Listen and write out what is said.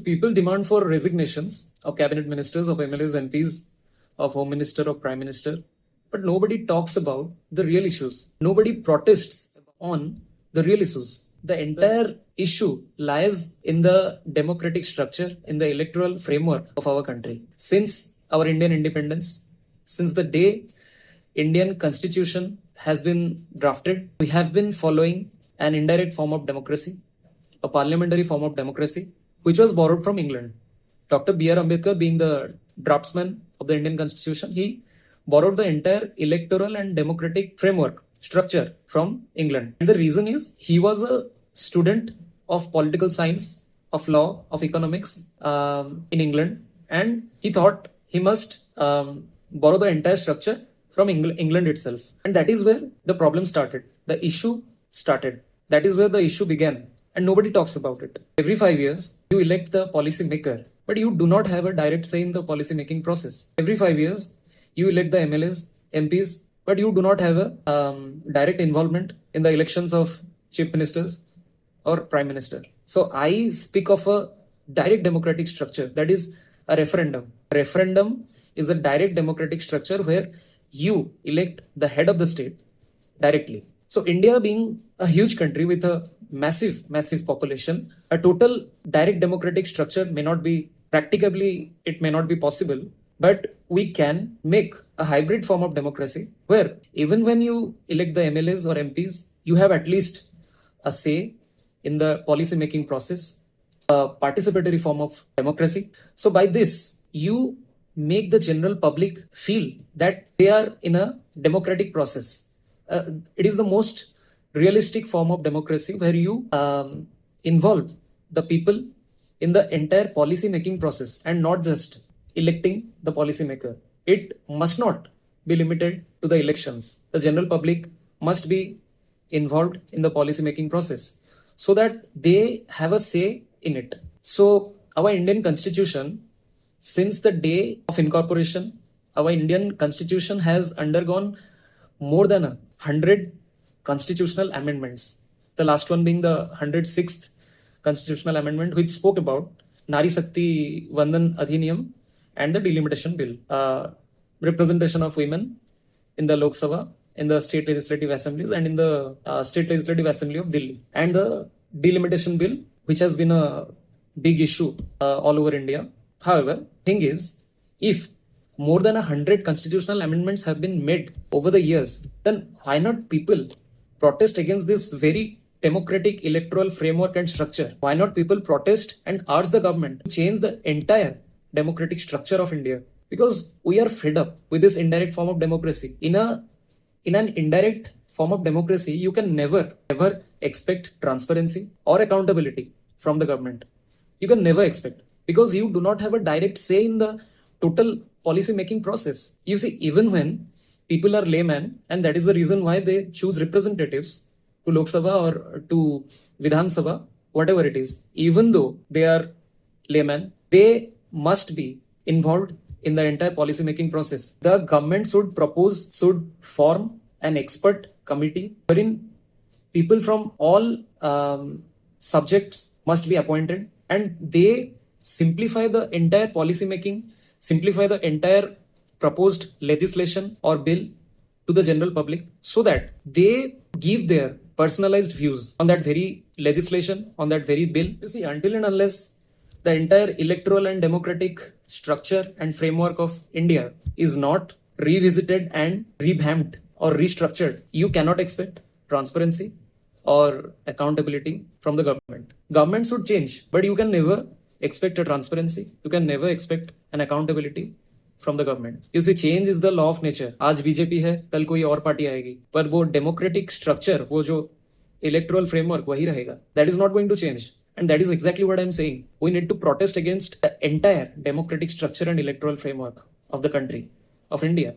People demand for resignations of cabinet ministers, of MLAs, MPs, of home minister, of prime minister, but nobody talks about the real issues. Nobody protests on the real issues. The entire issue lies in the democratic structure, in the electoral framework of our country. Since our Indian independence, since the day Indian constitution has been drafted, we have been following an indirect form of democracy, a parliamentary form of democracy, which was borrowed from England. Dr. B.R. Ambedkar, being the draftsman of the Indian constitution, he borrowed the entire electoral and democratic framework structure from England. And the reason is he was a student of political science, of law, of economics in England, and he thought he must borrow the entire structure from England itself. And that is where the problem started. The issue started. That is where the issue began. And nobody talks about it. Every 5 years, you elect the policy maker, but you do not have a direct say in the policy making process. Every 5 years, you elect the MLAs, MPs, but you do not have a direct involvement in the elections of chief ministers or prime minister. So I speak of a direct democratic structure, that is a referendum. A referendum is a direct democratic structure where you elect the head of the state directly. So India being a huge country with a massive population, a total direct democratic structure may not be, practicably it may not be possible, but we can make a hybrid form of democracy where even when you elect the MLAs or MPs, you have at least a say in the policy making process, a participatory form of democracy. So by this, you make the general public feel that they are in a democratic process. It is the most realistic form of democracy where you involve the people in the entire policy making process and not just electing the policy maker. It must not be limited to the elections. The general public must be involved in the policy making process so that they have a say in it. So our Indian constitution, since the day of incorporation, our Indian constitution has undergone more than 100 constitutional amendments. The last one being the 106th constitutional amendment, which spoke about Nari Shakti Vandan Adhiniyam and the delimitation bill, representation of women in the Lok Sabha, in the state legislative assemblies, and in the state legislative assembly of Delhi, and the delimitation bill, which has been a big issue all over India. However, thing is, if more than 100 constitutional amendments have been made over the years, then why not people protest against this very democratic electoral framework and structure? Why not people protest and urge the government to change the entire democratic structure of India? Because we are fed up with this indirect form of democracy. In an indirect form of democracy, you can never ever expect transparency or accountability from the government. You can never expect, because you do not have a direct say in the total policy making process. You see, even when people are laymen, and that is the reason why they choose representatives to Lok Sabha or to Vidhan Sabha, whatever it is, even though they are laymen, they must be involved in the entire policy making process. The government should form an expert committee wherein people from all subjects must be appointed, and they simplify the entire policy making, simplify the entire proposed legislation or bill to the general public so that they give their personalized views on that very legislation, on that very bill. You see, until and unless the entire electoral and democratic structure and framework of India is not revisited and revamped or restructured, you cannot expect transparency or accountability from the government. Government should change, but you can never expect a transparency. You can never expect an accountability from the government. You see, change is the law of nature. आज BJP है, कल कोई और party आएगी, पर वो democratic structure, वो जो electoral framework वही रहेगा. That is not going to change. And that is exactly what I'm saying. We need to protest against the entire democratic structure and electoral framework of the country, of India.